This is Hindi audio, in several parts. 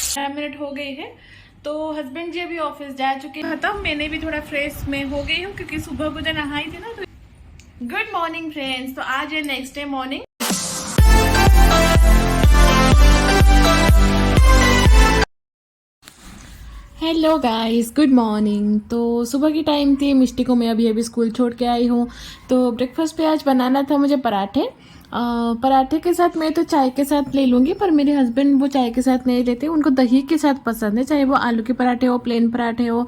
मिनट हो गई है। तो हस्बैंड जी अभी ऑफिस जा चुके हैं, तब मैंने भी थोड़ा फ्रेश में हो गई हूँ क्योंकि सुबह को जो नहाई थी ना। तो गुड मॉर्निंग फ्रेंड्स, तो आज है next day morning. Hello guys, good morning. तो सुबह की टाइम थी, मिष्टी को मैं अभी अभी स्कूल छोड़ के आई हूँ। तो ब्रेकफास्ट पे आज बनाना था मुझे पराठे। पराठे के साथ मैं तो चाय के साथ ले लूँगी, पर मेरे हस्बैंड वो चाय के साथ नहीं लेते, उनको दही के साथ पसंद है। चाहे वो आलू के पराठे हो, प्लेन पराठे हो,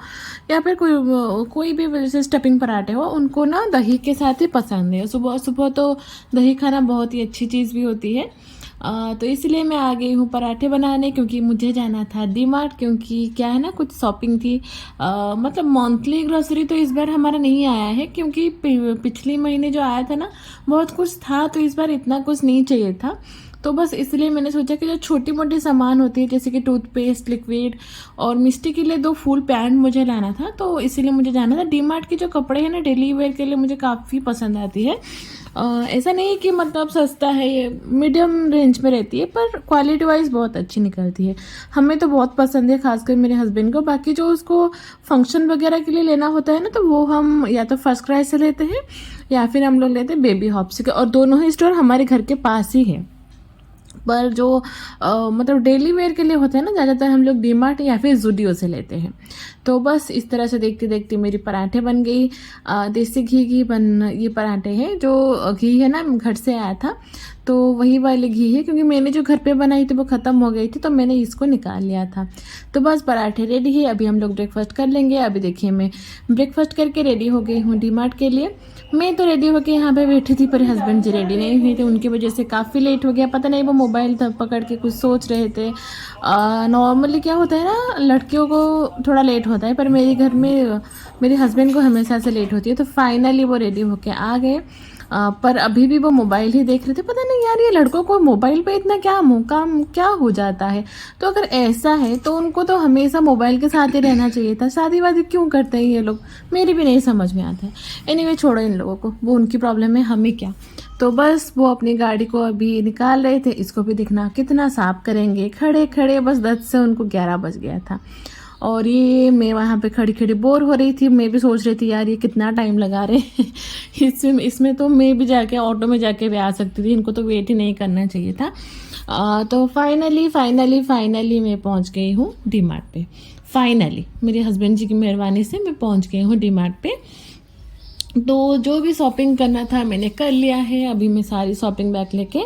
या फिर कोई भी जैसे स्टफिंग पराठे हो, उनको ना दही के साथ ही पसंद है। सुबह सुबह तो दही खाना बहुत ही अच्छी चीज़ भी होती है। तो इसलिए मैं आ गई हूँ पराठे बनाने, क्योंकि मुझे जाना था डी मार्ट, क्योंकि क्या है ना, कुछ शॉपिंग थी। मतलब मंथली ग्रोसरी तो इस बार हमारा नहीं आया है, क्योंकि पिछले महीने जो आया था ना बहुत कुछ था, तो इस बार इतना कुछ नहीं चाहिए था। तो बस इसलिए मैंने सोचा कि जो छोटी मोटी सामान होती है जैसे कि टूथपेस्ट, लिक्विड, और मिस्टी के लिए 2 फुल पैंट मुझे लाना था, तो इसीलिए मुझे जाना था। डी मार्ट के जो कपड़े हैं ना डेली वेयर के लिए मुझे काफ़ी पसंद आती है। ऐसा नहीं कि मतलब सस्ता है, ये मीडियम रेंज में रहती है, पर क्वालिटी वाइज बहुत अच्छी निकलती है। हमें तो बहुत पसंद है, खासकर मेरे हस्बैंड को। बाकी जो उसको फंक्शन वगैरह के लिए लेना होता है ना, तो वो हम या तो फर्स्ट क्राई से लेते हैं या फिर हम लोग लेते हैं बेबी हॉप से, और दोनों ही स्टोर हमारे घर के पास ही है। पर जो मतलब डेली वेयर के लिए होते हैं ना, ज़्यादातर हम लोग डी मार्ट या फिर जूडियो से लेते हैं। तो बस इस तरह से देखते देखते मेरी पराठे बन गई। देसी घी की ये पराठे हैं। जो घी है ना घर से आया था, तो वही वाली घी है, क्योंकि मैंने जो घर पे बनाई थी वो ख़त्म हो गई थी, तो मैंने इसको निकाल लिया था। तो बस पराठे रेडी है, अभी हम लोग ब्रेकफास्ट कर लेंगे। अभी देखिए मैं ब्रेकफास्ट करके रेडी हो गई हूँ डी मार्ट के लिए। मैं तो रेडी होके यहाँ पे बैठी थी, पर हस्बैंड जी रेडी नहीं हुए थे, उनकी वजह से काफ़ी लेट हो गया। पता नहीं वो मोबाइल पकड़ के कुछ सोच रहे थे। नॉर्मली क्या होता है ना, लड़कियों को थोड़ा लेट होता है, पर मेरे घर में मेरे हस्बैंड को हमेशा से लेट होती है। तो फाइनली वो रेडी होके आ गए। पर अभी भी वो मोबाइल ही देख रहे थे। पता नहीं यार, ये लड़कों को मोबाइल पे इतना क्या काम क्या हो जाता है। तो अगर ऐसा है तो उनको तो हमेशा मोबाइल के साथ ही रहना चाहिए था। शादी वादी क्यों करते हैं ये लोग, मेरी भी नहीं समझ में आता है। एनीवे छोड़ो इन लोगों को, वो उनकी प्रॉब्लम है, हमें क्या। तो बस वो अपनी गाड़ी को अभी निकाल रहे थे। इसको भी दिखना कितना साफ करेंगे, खड़े खड़े बस 10 से उनको 11 बज गया था। और ये मैं वहाँ पे खड़ी खड़ी बोर हो रही थी। मैं भी सोच रही थी यार ये कितना टाइम लगा रहे हैं इसमें तो मैं भी जाके ऑटो में जाके भी आ सकती थी, इनको तो वेट ही नहीं करना चाहिए था। तो फाइनली मैं पहुँच गई हूँ डी मार्ट पे। फाइनली मेरे हस्बैंड जी की मेहरबानी से मैं पहुँच गई हूँ डी मार्ट पे। तो जो भी शॉपिंग करना था मैंने कर लिया है। अभी मैं सारी शॉपिंग बैग लेके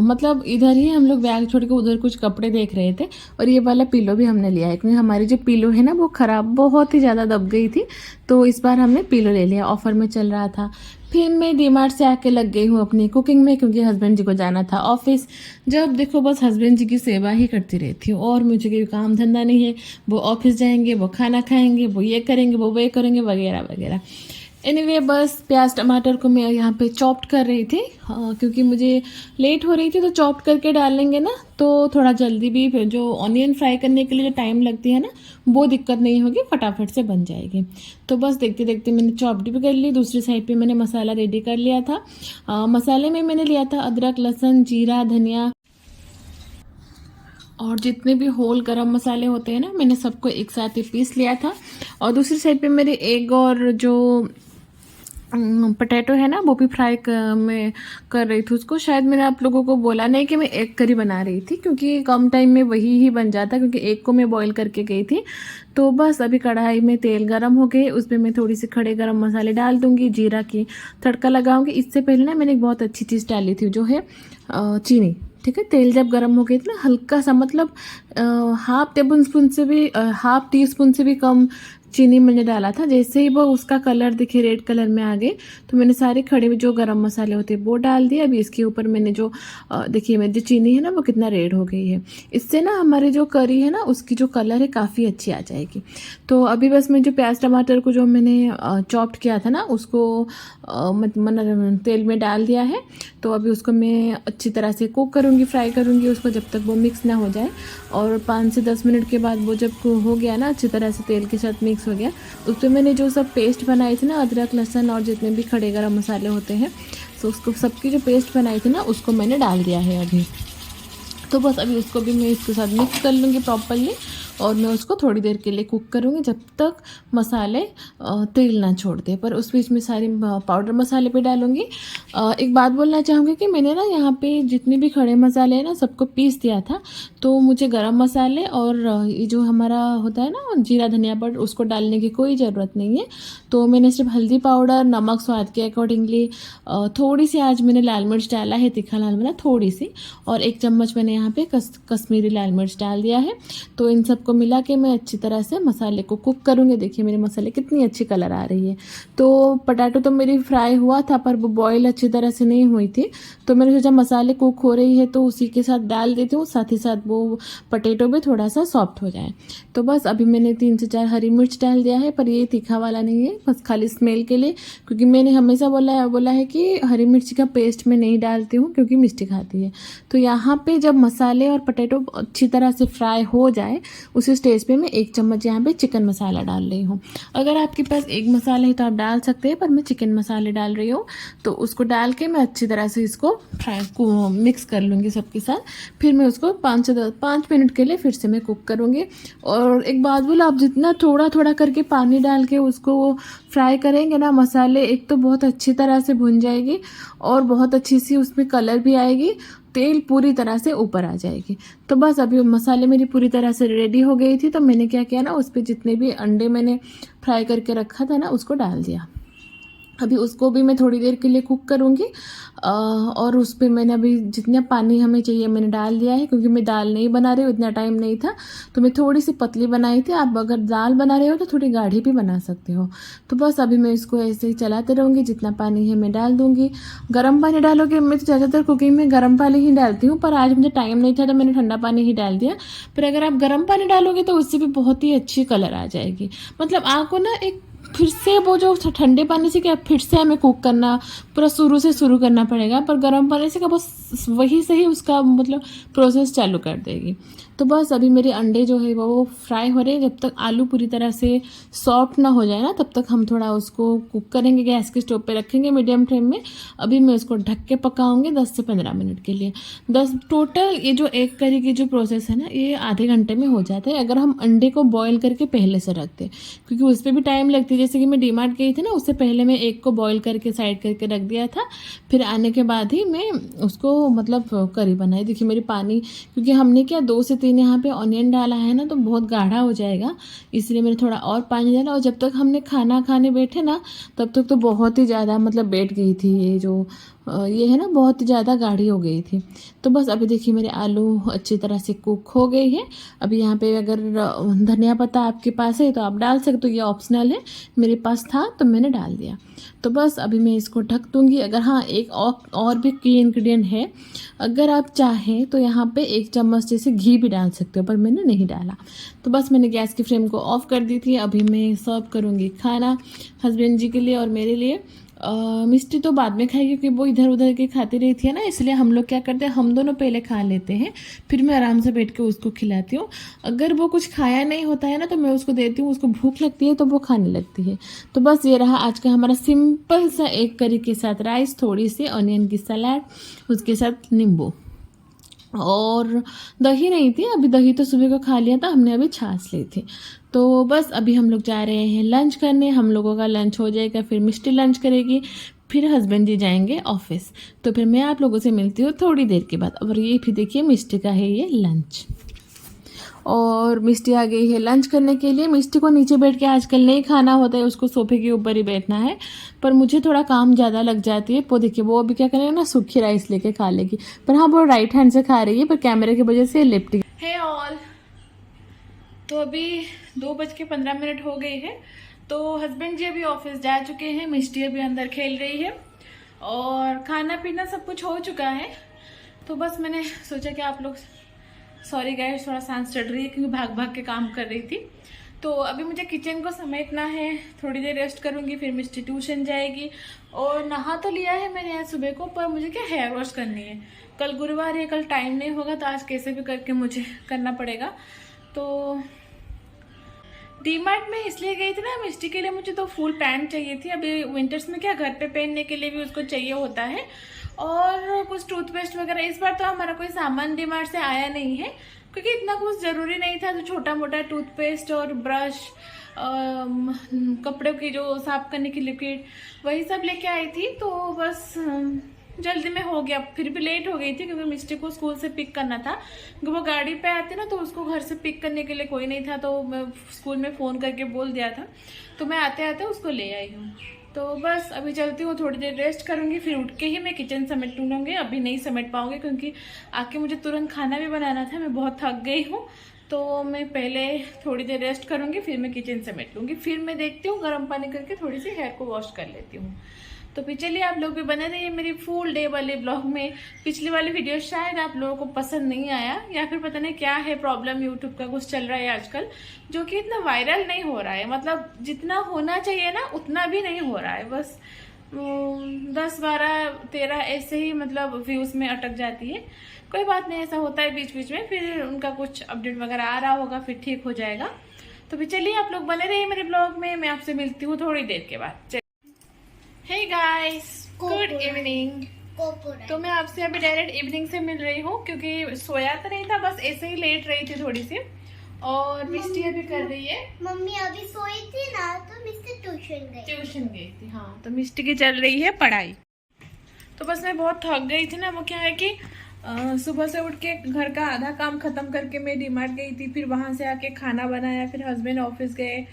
मतलब इधर ही हम लोग बैग छोड़ के उधर कुछ कपड़े देख रहे थे। और ये वाला पिलो भी हमने लिया है, क्योंकि हमारी जो पिलो है ना वो ख़राब बहुत ही ज़्यादा दब गई थी, तो इस बार हमने पिलो ले लिया, ऑफ़र में चल रहा था। फिर मैं डी मार्ट से आके लग गई हूँ अपनी कुकिंग में, क्योंकि हस्बैंड जी को जाना था ऑफिस। जब देखो बस हस्बैंड जी की सेवा ही करती रहती हूँ, और मुझे कोई काम धंधा नहीं है। वो ऑफिस जाएंगे, वो खाना खाएंगे, वो ये करेंगे, वो वे करेंगे, वगैरह वगैरह। एनीवे बस प्याज टमाटर को मैं यहाँ पे चॉप्ड कर रही थी, क्योंकि मुझे लेट हो रही थी। तो चॉप्ड करके डाल लेंगे ना तो थोड़ा जल्दी भी, फिर जो ऑनियन फ्राई करने के लिए जो टाइम लगती है ना वो दिक्कत नहीं होगी, फटाफट से बन जाएगी। तो बस देखते देखते मैंने चॉप्ड भी कर ली। दूसरी साइड पे मैंने मसाला रेडी कर लिया था। मसाले में मैंने लिया था अदरक, लहसुन, जीरा, धनिया, और जितने भी होल गरम मसाले होते हैं ना, मैंने सबको एक साथ ही पीस लिया था। और दूसरी साइड पे मेरे एग और जो पोटैटो है ना वो भी मैं कर रही थी उसको। शायद मैंने आप लोगों को बोला नहीं कि मैं एग करी बना रही थी, क्योंकि कम टाइम में वही ही बन जाता, क्योंकि एग को मैं बॉईल करके गई थी। तो बस अभी कढ़ाई में तेल गरम हो गए, उसमें मैं थोड़ी सी खड़े गरम मसाले डाल दूँगी, जीरा की तड़का लगाऊंगी। इससे पहले ना मैंने एक बहुत अच्छी चीज़ डाली थी, जो है चीनी। ठीक है, तेल जब गर्म हो गई थी ना, हल्का सा मतलब हाफ टी स्पून से भी कम चीनी मैंने डाला था। जैसे ही वो उसका कलर दिखे रेड कलर में आ गए, तो मैंने सारे खड़े हुए जो गरम मसाले होते हैं वो डाल दिए। अभी इसके ऊपर मैंने जो देखिए मेरी जो चीनी है ना वो कितना रेड हो गई है। इससे ना हमारी जो करी है ना उसकी जो कलर है काफ़ी अच्छी आ जाएगी। तो अभी बस मैं जो प्याज टमाटर को जो मैंने चॉप्ड किया था ना उसको तेल में डाल दिया है। तो अभी उसको मैं अच्छी तरह से कुक करूँगी, फ्राई करूँगी उसको, जब तक वो मिक्स ना हो जाए। और 5 से 10 मिनट के बाद वो जब हो गया ना अच्छी तरह से तेल के साथ मिक्स हो गया, उस पर मैंने जो सब पेस्ट बनाई थी ना, अदरक, लहसुन और जितने भी खड़े गरम मसाले होते हैं, तो उसको सबकी जो पेस्ट बनाई थी ना उसको मैंने डाल दिया है अभी। तो बस अभी उसको भी मैं इसके साथ मिक्स कर लूँगी प्रॉपरली और मैं उसको थोड़ी देर के लिए कुक करूँगी जब तक मसाले तेल ना छोड़ दे। पर उस बीच में सारी पाउडर मसाले पे डालूँगी। एक बात बोलना चाहूँगी कि मैंने ना यहाँ पे जितने भी खड़े मसाले हैं ना सबको पीस दिया था, तो मुझे गरम मसाले और ये जो हमारा होता है ना जीरा धनिया पाउडर उसको डालने की कोई ज़रूरत नहीं है। तो मैंने सिर्फ हल्दी पाउडर, नमक स्वाद के अकॉर्डिंगली, थोड़ी सी आज मैंने लाल मिर्च डाला है, तीखा लाल मिर्च थोड़ी सी, और 1 चम्मच मैंने यहाँ पे कश्मीरी लाल मिर्च डाल दिया है। तो इन सबको मिला के मैं अच्छी तरह से मसाले को कुक करूँगी। देखिए मेरे मसाले कितनी अच्छी कलर आ रही है। तो पोटैटो तो मेरी फ्राई हुआ था पर वो बॉयल अच्छी तरह से नहीं हुई थी, तो मैंने सोचा मसाले कुक हो रही है तो उसी के साथ डाल देती हूँ, साथ ही साथ वो पोटैटो भी थोड़ा सा सॉफ्ट हो जाए। तो बस अभी मैंने 3 से 4 हरी मिर्च डाल दिया है, पर ये तीखा वाला नहीं है, बस खाली स्मेल के लिए, क्योंकि मैंने हमेशा बोला है कि हरी मिर्ची का पेस्ट मैं नहीं डालती हूँ क्योंकि मिष्टी खाती है। तो यहाँ पे जब मसाले और पोटैटो अच्छी तरह से फ्राई हो जाए उसी स्टेज पे मैं 1 चम्मच यहाँ पे चिकन मसाला डाल रही हूँ। अगर आपके पास एक मसाला है तो आप डाल सकते हैं, पर मैं चिकन मसाले डाल रही हूँ। तो उसको डाल के मैं अच्छी तरह से इसको मिक्स कर लूँगी सबके साथ। फिर मैं उसको 5 मिनट के लिए फिर से मैं कुक करूँगी। और एक बात बोलो, आप जितना थोड़ा थोड़ा करके पानी डाल के उसको फ्राई करेंगे ना, मसाले एक तो बहुत अच्छी तरह से भुन जाएगी और बहुत अच्छी सी उसमें कलर भी आएगी, तेल पूरी तरह से ऊपर आ जाएगी। तो बस अभी मसाले मेरी पूरी तरह से रेडी हो गई थी, तो मैंने क्या किया ना, उस पर जितने भी अंडे मैंने फ्राई करके रखा था ना उसको डाल दिया। अभी उसको भी मैं थोड़ी देर के लिए कुक करूँगी। और उस पर मैंने अभी जितना पानी हमें चाहिए मैंने डाल दिया है, क्योंकि मैं दाल नहीं बना रही हूँ, इतना टाइम नहीं था, तो मैं थोड़ी सी पतली बनाई थी। आप अगर दाल बना रहे हो तो थोड़ी गाढ़ी भी बना सकते हो। तो बस अभी मैं इसको ऐसे ही चलाते रहूँगी, जितना पानी है मैं डाल दूँगी। गर्म पानी डालोगे, मैं तो ज़्यादातर कुकिंग में गर्म पानी ही डालती हूँ, पर आज मुझे टाइम नहीं था तो मैंने ठंडा पानी ही डाल दिया। पर अगर आप गर्म पानी डालोगे तो उससे भी बहुत ही अच्छी कलर आ जाएगी। मतलब आपको ना एक फिर से वो जो ठंडे पानी से क्या फिर से हमें कुक करना, पूरा शुरू करना पड़ेगा, पर गर्म पानी से क्या बस वही से ही उसका मतलब प्रोसेस चालू कर देगी। तो बस अभी मेरे अंडे जो है वो फ्राई हो रहे हैं। जब तक आलू पूरी तरह से सॉफ्ट ना हो जाए ना तब तक हम थोड़ा उसको कुक करेंगे, गैस के स्टोव पे रखेंगे मीडियम फ्लेम में। अभी मैं उसको ढक के पकाऊंगी 10 से 15 मिनट के लिए। 10 टोटल ये जो एक करी की जो प्रोसेस है ना ये आधे घंटे में हो जाता है, अगर हम अंडे को बॉयल करके पहले से रखते, क्योंकि उस पर भी टाइम लगती है। जैसे कि मैं डीमार्ट गई थी ना, उससे पहले मैं एक को बॉयल करके साइड करके रख दिया था, फिर आने के बाद ही मैं उसको मतलब करी बनाई। देखिए मेरी पानी, क्योंकि हमने क्या 2 से 3 यहाँ पे ऑनियन डाला है ना तो बहुत गाढ़ा हो जाएगा, इसलिए मैंने थोड़ा और पानी डाला। और जब तक हमने खाना खाने बैठे ना तब तक तो बहुत ही ज़्यादा मतलब बैठ गई थी ये जो ये है ना, बहुत ही ज़्यादा गाढ़ी हो गई थी। तो बस अभी देखिए मेरे आलू अच्छी तरह से कुक हो गई है। अभी यहाँ पे अगर धनिया पत्ता आपके पास है तो आप डाल सकते हो, ये ऑप्शनल है, मेरे पास था तो मैंने डाल दिया। तो बस अभी मैं इसको ढक दूँगी। अगर हाँ एक और भी की इंग्रेडिएंट है, अगर आप चाहें तो यहाँ पे 1 चम्मच जैसे घी भी डाल सकते हो, पर मैंने नहीं डाला। तो बस मैंने गैस की फ्लेम को ऑफ़ कर दी थी। अभी मैं सर्व करूँगी खाना हस्बैंड जी के लिए और मेरे लिए। मिष्टी तो बाद में खाएगी क्योंकि वो इधर उधर के खाती रहती है ना, इसलिए हम लोग क्या करते हैं, हम दोनों पहले खा लेते हैं, फिर मैं आराम से बैठ के उसको खिलाती हूँ। अगर वो कुछ खाया नहीं होता है ना तो मैं उसको देती हूँ, उसको भूख लगती है तो वो खाने लगती है। तो बस ये रहा आज का हमारा सिंपल सा एक करी के साथ राइस, थोड़ी सी ऑनियन की सलाद, उसके साथ नींबू, और दही नहीं थी। अभी दही तो सुबह को खा लिया था हमने, अभी छाछ ली थी। तो बस अभी हम लोग जा रहे हैं लंच करने, हम लोगों का लंच हो जाएगा, फिर मिष्टी लंच करेगी, फिर हस्बैंड जी जाएंगे ऑफिस। तो फिर मैं आप लोगों से मिलती हूँ थोड़ी देर के बाद। और ये फिर देखिए मिष्टी का है ये लंच, और मिष्टी आ गई है लंच करने के लिए। मिष्टी को नीचे बैठ के आजकल नहीं खाना होता है, उसको सोफे के ऊपर ही बैठना है, पर मुझे थोड़ा काम ज़्यादा लग जाती है। वो देखिए वो अभी क्या करेगा ना, सूखी राइस लेके खा लेगी, पर हाँ वो राइट हैंड से खा रही है, पर कैमरे की वजह से लेफ्ट है ऑल। तो अभी 2:15 हो गई है। तो हस्बैंड जी अभी ऑफिस जा चुके हैं, मिष्टी अभी अंदर खेल रही है, और खाना पीना सब कुछ हो चुका है। तो बस मैंने सोचा कि आप लोग, सॉरी गाइस थोड़ा सांस चढ़ रही है क्योंकि भाग भाग के काम कर रही थी। तो अभी मुझे किचन को समेटना है, थोड़ी देर रेस्ट करूंगी, फिर मिष्टी ट्यूशन जाएगी। और नहा तो लिया है मैंने आज सुबह को, पर मुझे क्या हेयर वॉश करनी है, कल गुरुवार है, कल टाइम नहीं होगा तो आज कैसे भी करके मुझे करना पड़ेगा। तो डीमार्ट में इसलिए गई थी ना मिष्टी के लिए, मुझे तो फुल पैंट चाहिए थी। अभी विंटर्स में क्या घर पे पहनने के लिए भी उसको चाहिए होता है, और कुछ टूथपेस्ट वगैरह। इस बार तो हमारा कोई सामान डीमार्ट से आया नहीं है क्योंकि इतना कुछ ज़रूरी नहीं था, तो छोटा मोटा टूथपेस्ट और ब्रश, कपड़ों की जो साफ करने की लिक्विड, वही सब लेके आई थी। तो बस जल्दी में हो गया, फिर भी लेट हो गई थी क्योंकि मिस्टी को स्कूल से पिक करना था। क्योंकि वो गाड़ी पे आती ना, तो उसको घर से पिक करने के लिए कोई नहीं था, तो मैं स्कूल में फ़ोन करके बोल दिया था, तो मैं आते आते उसको ले आई हूँ। तो बस अभी चलती हूँ, थोड़ी देर रेस्ट करूँगी, फिर उठ के ही मैं किचन समेट लूँगी। अभी नहीं समेट पाऊँगी क्योंकि आके मुझे तुरंत खाना भी बनाना था, मैं बहुत थक गई हूँ। तो मैं पहले थोड़ी देर रेस्ट करूँगी, फिर मैं किचन समेट लूँगी, फिर मैं देखती हूँ गर्म पानी करके थोड़ी सी हेयर को वॉश कर लेती हूँ। तो फिर चलिए, आप लोग भी बने रहिए मेरी फुल डे वाले ब्लॉग में। पिछली वाली वीडियो शायद आप लोगों को पसंद नहीं आया, या फिर पता नहीं क्या है प्रॉब्लम, यूट्यूब का कुछ चल रहा है आजकल, जो कि इतना वायरल नहीं हो रहा है। मतलब जितना होना चाहिए ना उतना भी नहीं हो रहा है, बस 10, 12, 13 ऐसे ही मतलब व्यूज में अटक जाती है। कोई बात नहीं, ऐसा होता है बीच बीच में, फिर उनका कुछ अपडेट वगैरह आ रहा होगा, फिर ठीक हो जाएगा। तो फिर चलिए, आप लोग बने रहिए मेरे ब्लॉग में, मैं आपसे मिलती हूँ थोड़ी देर के बाद। Hey guys, good evening. तो मैं आपसे अभी डायरेक्ट इवनिंग से मिल रही हूँ क्योंकि सोया तो नहीं था, बस ऐसे ही लेट रही थी थोड़ी सी। और मिस्टी अभी कर रही है, मम्मी अभी सोई थी ना, तो मिस्टी ट्यूशन गई थी। हाँ, तो मिस्टी की चल रही है पढ़ाई। तो बस मैं बहुत थक गई थी ना, वो क्या है कि सुबह से उठ के घर का आधा काम खत्म करके मैं डीमार्ट गई थी, फिर वहां से आके खाना बनाया, फिर हस्बैंड ऑफिस गए,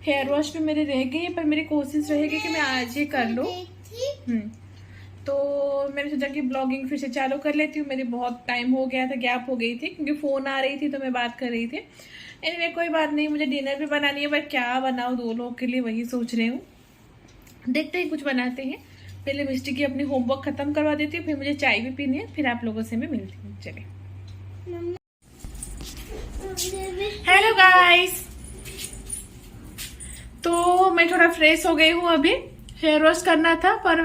हेयर वॉश भी मेरे रह गई, पर मेरी कोशिश रहेगी कि मैं आज ही कर लूँ। तो मैंने सोचा कि ब्लॉगिंग फिर से चालू कर लेती हूँ। मेरी बहुत टाइम हो गया था, गैप हो गई थी क्योंकि फ़ोन आ रही थी तो मैं बात कर रही थी। एनीवे कोई बात नहीं, मुझे डिनर भी बनानी है, पर क्या बनाऊँ 2 लोगों के लिए, वही सोच रही हूँ। देखते हैं कुछ बनाते हैं। पहले मिस्टी की अपनी होमवर्क खत्म करवा देती हूँ, फिर मुझे चाय भी पीनी है, फिर आप लोगों से मैं मिलती हूँ। चलिए, हेलो गाइस। तो मैं थोड़ा फ्रेश हो गई हूँ, अभी हेयर वॉश करना था, पर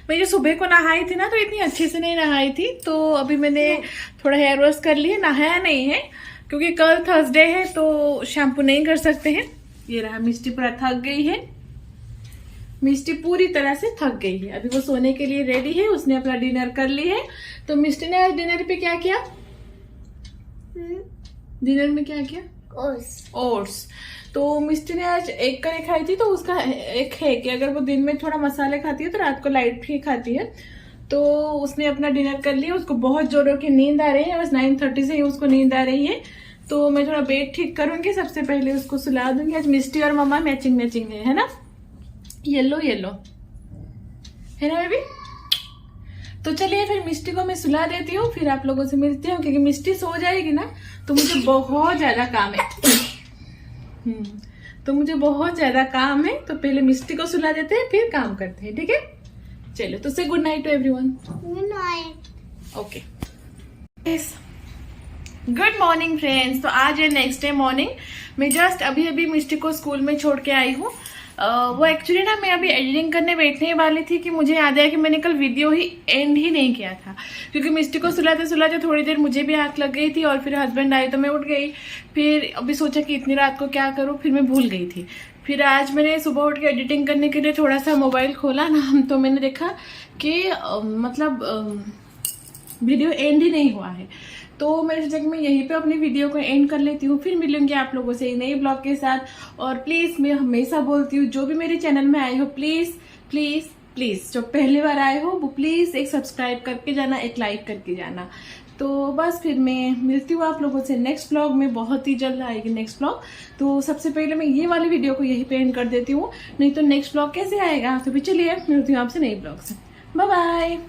मैं जो सुबह को नहाई थी ना, तो इतनी अच्छे से नहीं नहाई थी, तो अभी मैंने थोड़ा हेयर वॉश कर लिया। नहाया नहीं है क्योंकि कल थर्सडे है, तो शैम्पू नहीं कर सकते हैं। ये रहा, मिस्टी पूरा थक गई है, मिस्टी पूरी तरह से थक गई है। अभी वो सोने के लिए रेडी है, उसने अपना डिनर कर ली है। तो मिस्टी ने आज डिनर पे क्या किया? डिनर में क्या किया? ओट्स। तो मिस्टी ने आज एग करी खाई थी, तो उसका एक है कि अगर वो दिन में थोड़ा मसाले खाती है तो रात को लाइट ही खाती है। तो उसने अपना डिनर कर लिया, उसको बहुत जोरों की नींद आ रही है, बस 9:30 से ही उसको नींद आ रही है। तो मैं थोड़ा बेड ठीक करूंगी, सबसे पहले उसको सुला दूंगी। आज मिस्टी और मम्मा मैचिंग है ना, येलो है ना बेबी। तो चलिए, फिर मिस्टी को मैं सुला देती हूँ, फिर आप लोगों से मिलती हूँ, क्योंकि मिस्टी सो जाएगी ना तो मुझे बहुत ज्यादा काम है। तो मुझे बहुत ज्यादा काम है, तो पहले मिस्टी को सुला देते हैं, फिर काम करते हैं, ठीक है। चलो, तो से good night to everyone. Good night. Okay, good morning friends. तो आज है नेक्स्ट डे मॉर्निंग। मैं जस्ट अभी मिस्टी को स्कूल में छोड़ के आई हूँ। वो एक्चुअली ना, मैं अभी एडिटिंग करने बैठने वाली थी कि मुझे याद आया कि मैंने कल वीडियो ही एंड ही नहीं किया था, क्योंकि मिस्टी को सुलाते थोड़ी देर मुझे भी आंख लग गई थी, और फिर हस्बैंड आए तो मैं उठ गई। फिर अभी सोचा कि इतनी रात को क्या करूँ, फिर मैं भूल गई थी। फिर आज मैंने सुबह उठ के एडिटिंग करने के लिए थोड़ा सा मोबाइल खोला ना, तो मैंने देखा कि वीडियो एंड ही नहीं हुआ है। तो मैंने सोचा कि मैं यहीं पे अपनी वीडियो को एंड कर लेती हूँ, फिर मिलूंगी आप लोगों से नई ब्लॉग के साथ। और प्लीज, मैं हमेशा बोलती हूँ, जो भी मेरे चैनल में आए हो, प्लीज प्लीज प्लीज, जो पहली बार आए हो वो प्लीज एक सब्सक्राइब करके जाना, एक लाइक करके जाना। तो बस फिर मैं मिलती हूँ आप लोगों से नेक्स्ट ब्लॉग में, बहुत ही जल्द आएगी नेक्स्ट ब्लॉग। तो सबसे पहले मैं ये वाली वीडियो को यहीं पे एंड कर देती हूँ, नहीं तो नेक्स्ट ब्लॉग कैसे आएगा। तो भी चलिए, मिलती हूँ आपसे नई ब्लॉग से। Bye bye.